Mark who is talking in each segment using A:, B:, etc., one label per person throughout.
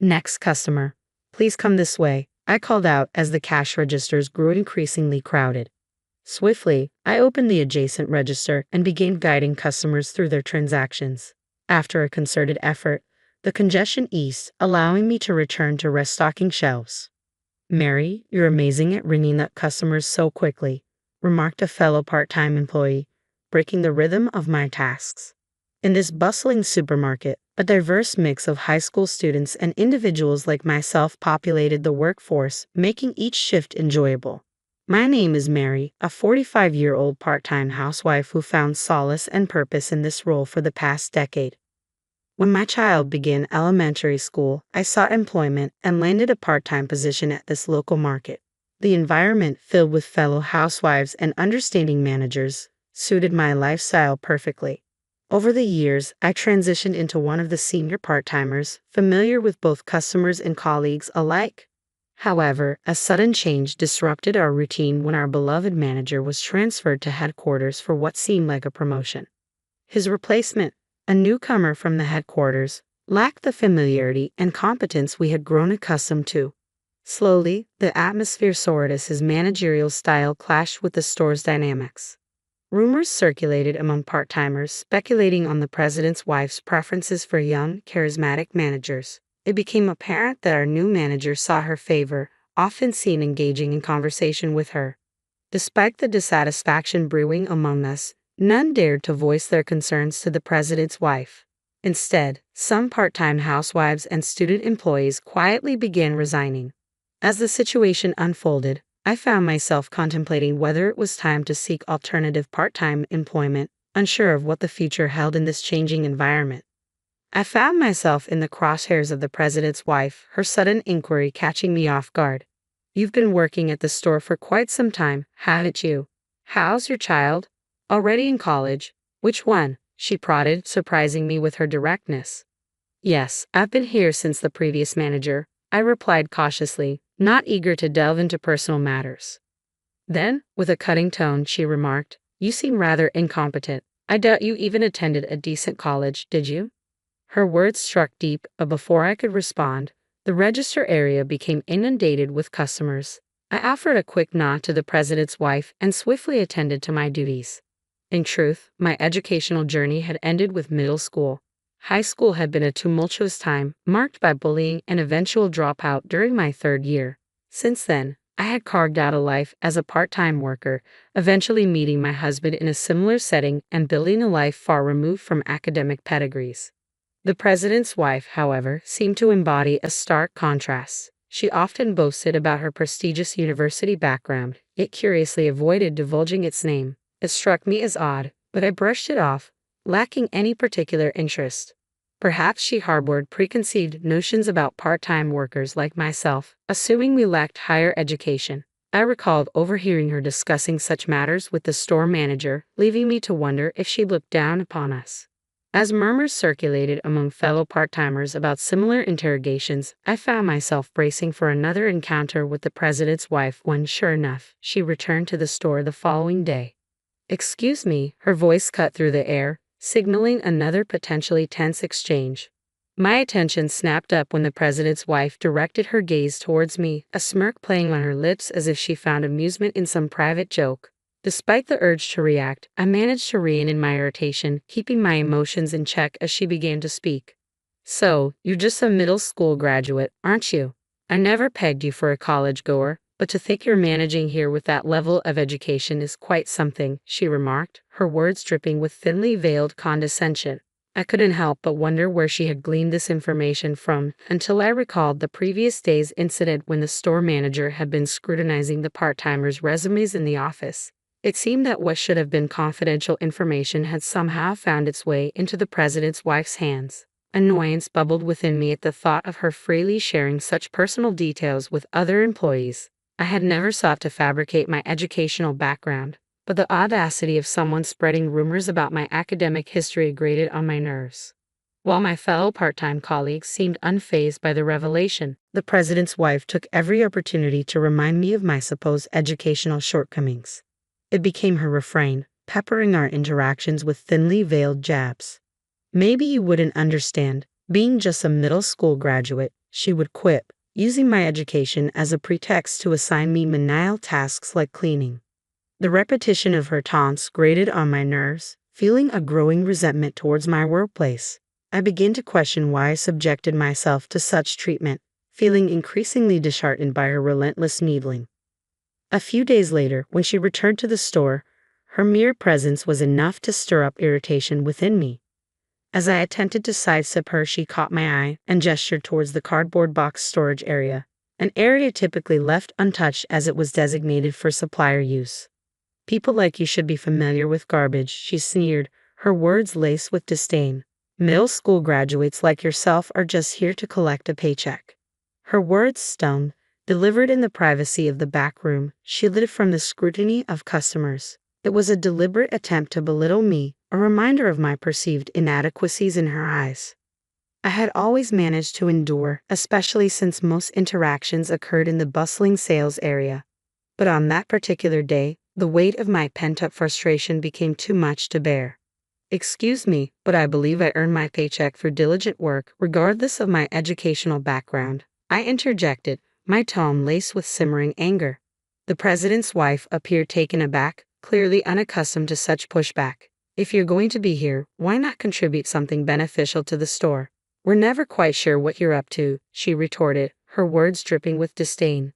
A: Next customer. Please come this way, I called out as the cash registers grew increasingly crowded. Swiftly, I opened the adjacent register and began guiding customers through their transactions. After a concerted effort, the congestion eased, allowing me to return to restocking shelves. "Mary, you're amazing at ringing up customers so quickly," remarked a fellow part-time employee, breaking the rhythm of my tasks. In this bustling supermarket, a diverse mix of high school students and individuals like myself populated the workforce, making each shift enjoyable. My name is Mary, a 45-year-old part-time housewife who found solace and purpose in this role for the past decade. When my child began elementary school, I sought employment and landed a part-time position at this local market. The environment, filled with fellow housewives and understanding managers, suited my lifestyle perfectly. Over the years, I transitioned into one of the senior part-timers, familiar with both customers and colleagues alike. However, a sudden change disrupted our routine when our beloved manager was transferred to headquarters for what seemed like a promotion. His replacement, a newcomer from the headquarters, lacked the familiarity and competence we had grown accustomed to. Slowly, the atmosphere soared as his managerial style clashed with the store's dynamics. Rumors circulated among part-timers speculating on the president's wife's preferences for young, charismatic managers. It became apparent that our new manager saw her favor, often seen engaging in conversation with her. Despite the dissatisfaction brewing among us, none dared to voice their concerns to the president's wife. Instead, some part-time housewives and student employees quietly began resigning. As the situation unfolded, I found myself contemplating whether it was time to seek alternative part-time employment, unsure of what the future held in this changing environment. I found myself in the crosshairs of the president's wife, her sudden inquiry catching me off guard. "You've been working at the store for quite some time, haven't you? How's your child? Already in college? Which one?" she prodded, surprising me with her directness. "Yes, I've been here since the previous manager," I replied cautiously, not eager to delve into personal matters. Then, with a cutting tone, she remarked, "You seem rather incompetent. I doubt you even attended a decent college, did you?" Her words struck deep, but before I could respond, the register area became inundated with customers. I offered a quick nod to the president's wife and swiftly attended to my duties. In truth, my educational journey had ended with middle school. High school had been a tumultuous time, marked by bullying and eventual dropout during my third year. Since then, I had carved out a life as a part-time worker, eventually meeting my husband in a similar setting and building a life far removed from academic pedigrees. The president's wife, however, seemed to embody a stark contrast. She often boasted about her prestigious university background, yet curiously avoided divulging its name. It struck me as odd, but I brushed it off, lacking any particular interest. Perhaps she harbored preconceived notions about part-time workers like myself, assuming we lacked higher education. I recalled overhearing her discussing such matters with the store manager, leaving me to wonder if she looked down upon us. As murmurs circulated among fellow part-timers about similar interrogations, I found myself bracing for another encounter with the president's wife when, sure enough, she returned to the store the following day. "Excuse me," her voice cut through the air, signaling another potentially tense exchange. My attention snapped up when the president's wife directed her gaze towards me, a smirk playing on her lips as if she found amusement in some private joke. Despite the urge to react, I managed to rein in my irritation, keeping my emotions in check as she began to speak. "So, you're just a middle school graduate, aren't you? I never pegged you for a college goer, but to think you're managing here with that level of education is quite something," she remarked, her words dripping with thinly veiled condescension. I couldn't help but wonder where she had gleaned this information from, until I recalled the previous day's incident when the store manager had been scrutinizing the part-timers' resumes in the office. It seemed that what should have been confidential information had somehow found its way into the president's wife's hands. Annoyance bubbled within me at the thought of her freely sharing such personal details with other employees. I had never sought to fabricate my educational background, but the audacity of someone spreading rumors about my academic history grated on my nerves. While my fellow part-time colleagues seemed unfazed by the revelation, the president's wife took every opportunity to remind me of my supposed educational shortcomings. It became her refrain, peppering our interactions with thinly veiled jabs. "Maybe you wouldn't understand, being just a middle school graduate," she would quip, using my education as a pretext to assign me menial tasks like cleaning. The repetition of her taunts grated on my nerves, feeling a growing resentment towards my workplace. I began to question why I subjected myself to such treatment, feeling increasingly disheartened by her relentless needling. A few days later, when she returned to the store, her mere presence was enough to stir up irritation within me. As I attempted to sidestep her, she caught my eye and gestured towards the cardboard box storage area, an area typically left untouched as it was designated for supplier use. "People like you should be familiar with garbage," she sneered, her words laced with disdain. "Middle school graduates like yourself are just here to collect a paycheck." Her words stung, delivered in the privacy of the back room, shielded from the scrutiny of customers. It was a deliberate attempt to belittle me, a reminder of my perceived inadequacies in her eyes. I had always managed to endure, especially since most interactions occurred in the bustling sales area. But on that particular day, the weight of my pent-up frustration became too much to bear. "Excuse me, but I believe I earned my paycheck through diligent work, regardless of my educational background," I interjected, my tone laced with simmering anger. The president's wife appeared taken aback, clearly unaccustomed to such pushback. "If you're going to be here, why not contribute something beneficial to the store? We're never quite sure what you're up to," she retorted, her words dripping with disdain.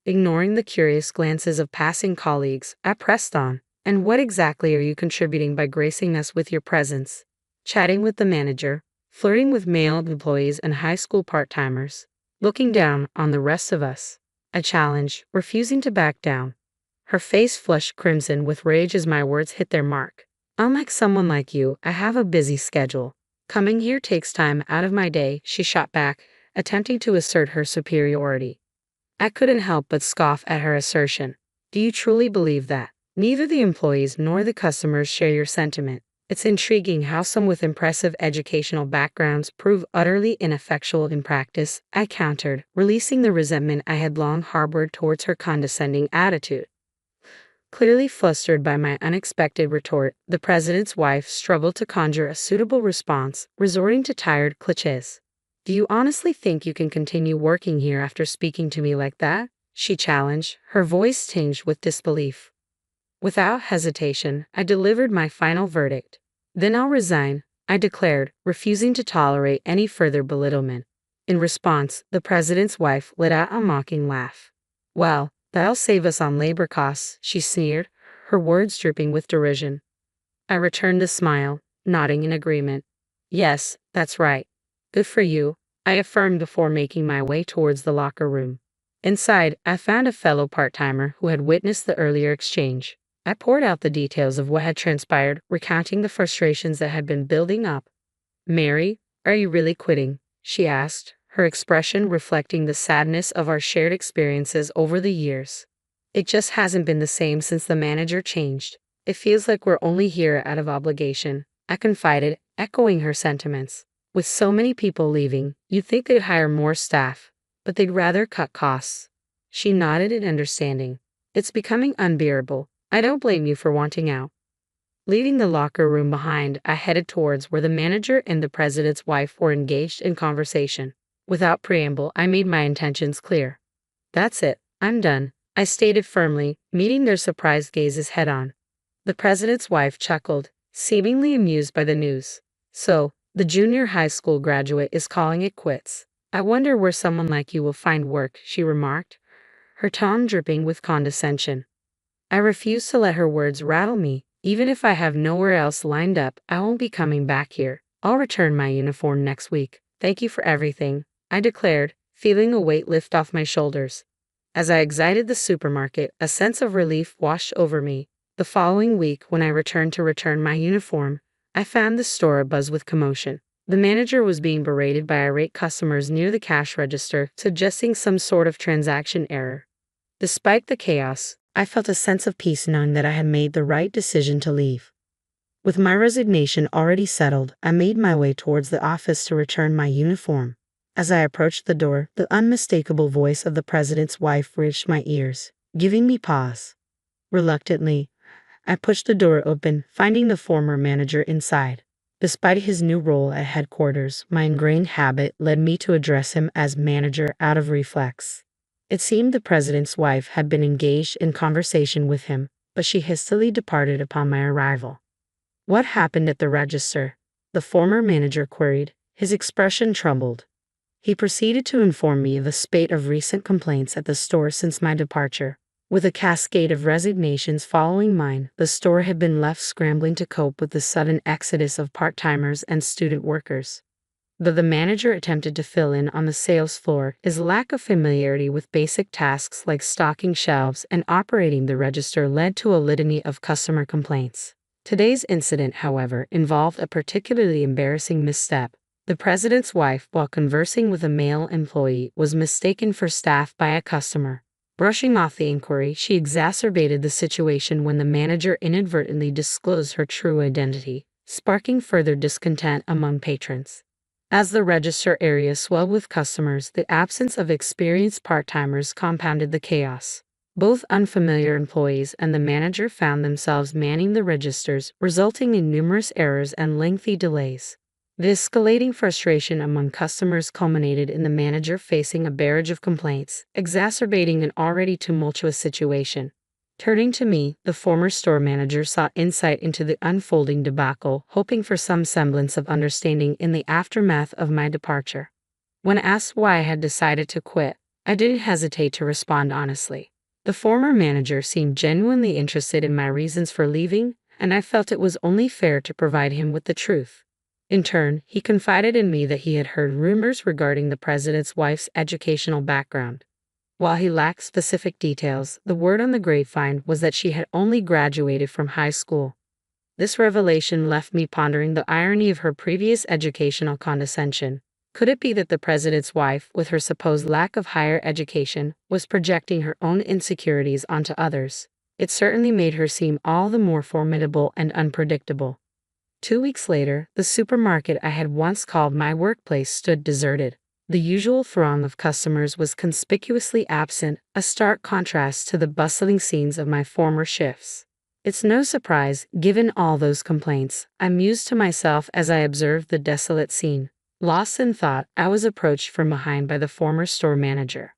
A: Ignoring the curious glances of passing colleagues, I pressed on. "And what exactly are you contributing by gracing us with your presence? Chatting with the manager, flirting with male employees and high school part-timers, looking down on the rest of us?" I challenged, refusing to back down. Her face flushed crimson with rage as my words hit their mark. "Unlike someone like you, I have a busy schedule. Coming here takes time out of my day," she shot back, attempting to assert her superiority. I couldn't help but scoff at her assertion. "Do you truly believe that? Neither the employees nor the customers share your sentiment. It's intriguing how some with impressive educational backgrounds prove utterly ineffectual in practice," I countered, releasing the resentment I had long harbored towards her condescending attitude. Clearly flustered by my unexpected retort, the president's wife struggled to conjure a suitable response, resorting to tired clichés. "Do you honestly think you can continue working here after speaking to me like that?" she challenged, her voice tinged with disbelief. Without hesitation, I delivered my final verdict. "Then I'll resign," I declared, refusing to tolerate any further belittlement. In response, the president's wife let out a mocking laugh. "Well, that'll save us on labor costs," she sneered, her words dripping with derision. I returned the smile, nodding in agreement. "Yes, that's right. Good for you," I affirmed before making my way towards the locker room. Inside, I found a fellow part-timer who had witnessed the earlier exchange. I poured out the details of what had transpired, recounting the frustrations that had been building up. "Mary, are you really quitting?" she asked, her expression reflecting the sadness of our shared experiences over the years. "It just hasn't been the same since the manager changed. It feels like we're only here out of obligation," I confided, echoing her sentiments. "With so many people leaving, you'd think they'd hire more staff, but they'd rather cut costs." She nodded in understanding. "It's becoming unbearable. I don't blame you for wanting out." Leaving the locker room behind, I headed towards where the manager and the president's wife were engaged in conversation. Without preamble, I made my intentions clear. "That's it, I'm done," I stated firmly, meeting their surprised gazes head-on. The president's wife chuckled, seemingly amused by the news. "So, the junior high school graduate is calling it quits. I wonder where someone like you will find work," she remarked, her tone dripping with condescension. I refused to let her words rattle me. "Even if I have nowhere else lined up, I won't be coming back here. I'll return my uniform next week. Thank you for everything," I declared, feeling a weight lift off my shoulders. As I exited the supermarket, a sense of relief washed over me. The following week, when I returned to return my uniform, I found the store abuzz with commotion. The manager was being berated by irate customers near the cash register, suggesting some sort of transaction error. Despite the chaos, I felt a sense of peace knowing that I had made the right decision to leave. With my resignation already settled, I made my way towards the office to return my uniform. As I approached the door, the unmistakable voice of the president's wife reached my ears, giving me pause. Reluctantly, I pushed the door open, finding the former manager inside. Despite his new role at headquarters, my ingrained habit led me to address him as manager out of reflex. It seemed the president's wife had been engaged in conversation with him, but she hastily departed upon my arrival. "What happened at the register?" the former manager queried, his expression troubled. He proceeded to inform me of a spate of recent complaints at the store since my departure. With a cascade of resignations following mine, the store had been left scrambling to cope with the sudden exodus of part-timers and student workers. Though the manager attempted to fill in on the sales floor, his lack of familiarity with basic tasks like stocking shelves and operating the register led to a litany of customer complaints. Today's incident, however, involved a particularly embarrassing misstep. The president's wife, while conversing with a male employee, was mistaken for staff by a customer. Brushing off the inquiry, she exacerbated the situation when the manager inadvertently disclosed her true identity, sparking further discontent among patrons. As the register area swelled with customers, the absence of experienced part-timers compounded the chaos. Both unfamiliar employees and the manager found themselves manning the registers, resulting in numerous errors and lengthy delays. The escalating frustration among customers culminated in the manager facing a barrage of complaints, exacerbating an already tumultuous situation. Turning to me, the former store manager sought insight into the unfolding debacle, hoping for some semblance of understanding in the aftermath of my departure. When asked why I had decided to quit, I didn't hesitate to respond honestly. The former manager seemed genuinely interested in my reasons for leaving, and I felt it was only fair to provide him with the truth. In turn, he confided in me that he had heard rumors regarding the president's wife's educational background. While he lacked specific details, the word on the grapevine was that she had only graduated from high school. This revelation left me pondering the irony of her previous educational condescension. Could it be that the president's wife, with her supposed lack of higher education, was projecting her own insecurities onto others? It certainly made her seem all the more formidable and unpredictable. 2 weeks later, the supermarket I had once called my workplace stood deserted. The usual throng of customers was conspicuously absent, a stark contrast to the bustling scenes of my former shifts. It's no surprise, given all those complaints, I mused to myself as I observed the desolate scene. Lost in thought, I was approached from behind by the former store manager.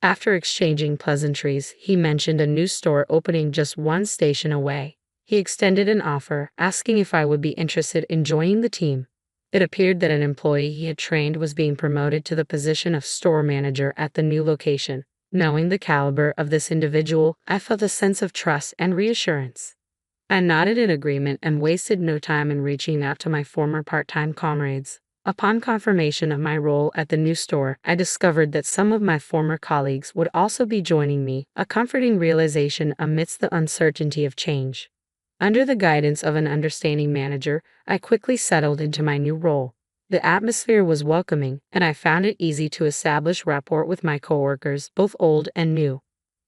A: After exchanging pleasantries, he mentioned a new store opening just one station away. He extended an offer, asking if I would be interested in joining the team. It appeared that an employee he had trained was being promoted to the position of store manager at the new location. Knowing the caliber of this individual, I felt a sense of trust and reassurance. I nodded in agreement and wasted no time in reaching out to my former part-time comrades. Upon confirmation of my role at the new store, I discovered that some of my former colleagues would also be joining me, a comforting realization amidst the uncertainty of change. Under the guidance of an understanding manager, I quickly settled into my new role. The atmosphere was welcoming, and I found it easy to establish rapport with my coworkers, both old and new.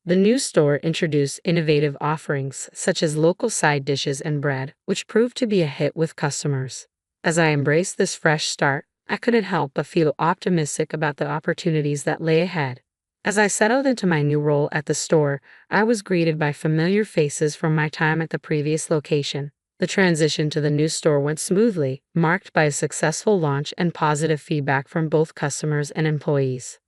A: The new store introduced innovative offerings, such as local side dishes and bread, which proved to be a hit with customers. As I embraced this fresh start, I couldn't help but feel optimistic about the opportunities that lay ahead. As I settled into my new role at the store, I was greeted by familiar faces from my time at the previous location. The transition to the new store went smoothly, marked by a successful launch and positive feedback from both customers and employees.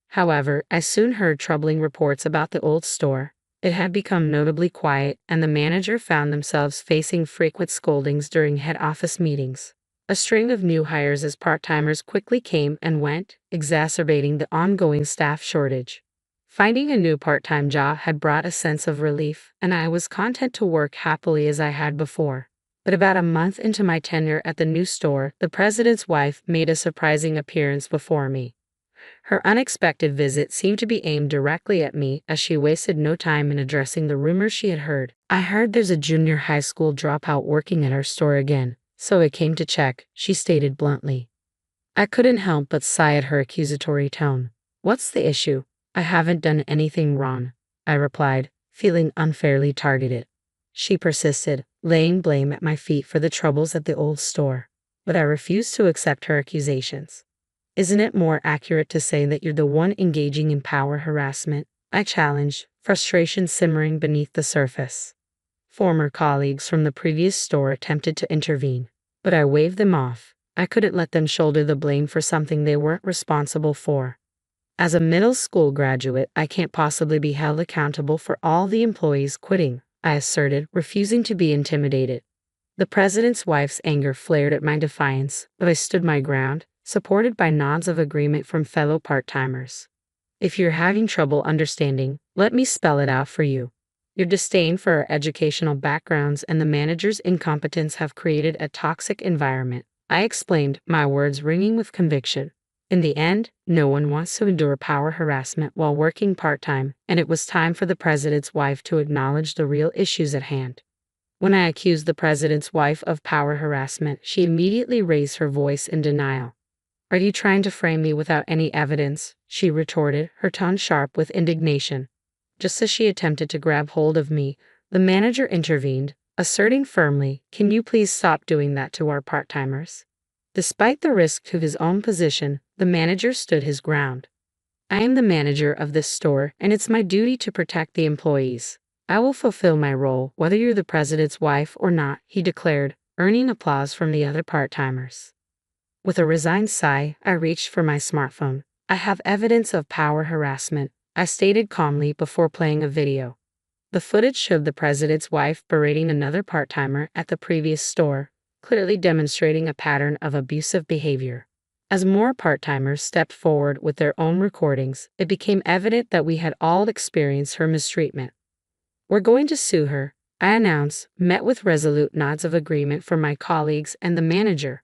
A: However, I soon heard troubling reports about the old store. It had become notably quiet, and the manager found themselves facing frequent scoldings during head office meetings. A string of new hires as part-timers quickly came and went, exacerbating the ongoing staff shortage. Finding a new part-time job had brought a sense of relief, and I was content to work happily as I had before. But about a month into my tenure at the new store, the president's wife made a surprising appearance before me. Her unexpected visit seemed to be aimed directly at me, as she wasted no time in addressing the rumors she had heard. "I heard there's a junior high school dropout working at our store again, so I came to check," she stated bluntly. I couldn't help but sigh at her accusatory tone. "What's the issue?" "I haven't done anything wrong," I replied, feeling unfairly targeted. She persisted, laying blame at my feet for the troubles at the old store. But I refused to accept her accusations. "Isn't it more accurate to say that you're the one engaging in power harassment?" I challenged, frustration simmering beneath the surface. Former colleagues from the previous store attempted to intervene. But I waved them off. I couldn't let them shoulder the blame for something they weren't responsible for. As a middle school graduate, I can't possibly be held accountable for all the employees quitting, I asserted, refusing to be intimidated. The president's wife's anger flared at my defiance, but I stood my ground, supported by nods of agreement from fellow part-timers. If you're having trouble understanding, let me spell it out for you. Your disdain for our educational backgrounds and the manager's incompetence have created a toxic environment, I explained, my words ringing with conviction. In the end, no one wants to endure power harassment while working part-time, and it was time for the president's wife to acknowledge the real issues at hand. When I accused the president's wife of power harassment, she immediately raised her voice in denial. "Are you trying to frame me without any evidence?" she retorted, her tone sharp with indignation. Just as she attempted to grab hold of me, the manager intervened, asserting firmly, "Can you please stop doing that to our part-timers?" Despite the risk to his own position, the manager stood his ground. "I am the manager of this store, and it's my duty to protect the employees. I will fulfill my role, whether you're the president's wife or not," he declared, earning applause from the other part-timers. With a resigned sigh, I reached for my smartphone. "I have evidence of power harassment," I stated calmly before playing a video. The footage showed the president's wife berating another part-timer at the previous store, clearly demonstrating a pattern of abusive behavior. As more part-timers stepped forward with their own recordings, it became evident that we had all experienced her mistreatment. "We're going to sue her," I announced, met with resolute nods of agreement from my colleagues and the manager.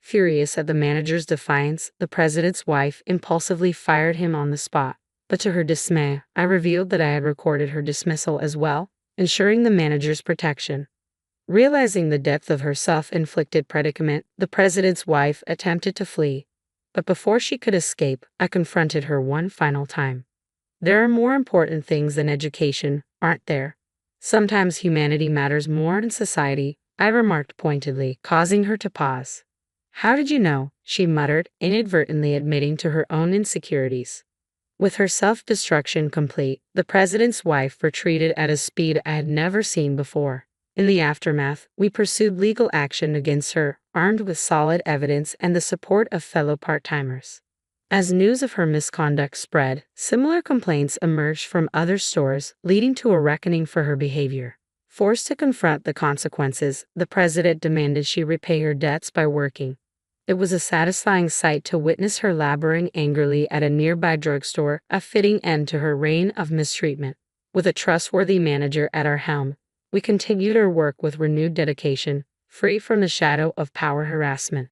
A: Furious at the manager's defiance, the president's wife impulsively fired him on the spot. But to her dismay, I revealed that I had recorded her dismissal as well, ensuring the manager's protection. Realizing the depth of her self-inflicted predicament, the president's wife attempted to flee. But before she could escape, I confronted her one final time. "There are more important things than education, aren't there? Sometimes humanity matters more in society," I remarked pointedly, causing her to pause. "How did you know?" she muttered, inadvertently admitting to her own insecurities. With her self-destruction complete, the president's wife retreated at a speed I had never seen before. In the aftermath, we pursued legal action against her, armed with solid evidence and the support of fellow part-timers. As news of her misconduct spread, similar complaints emerged from other stores, leading to a reckoning for her behavior. Forced to confront the consequences, the president demanded she repay her debts by working. It was a satisfying sight to witness her laboring angrily at a nearby drugstore, a fitting end to her reign of mistreatment. With a trustworthy manager at our helm, we continued our work with renewed dedication, free from the shadow of power harassment.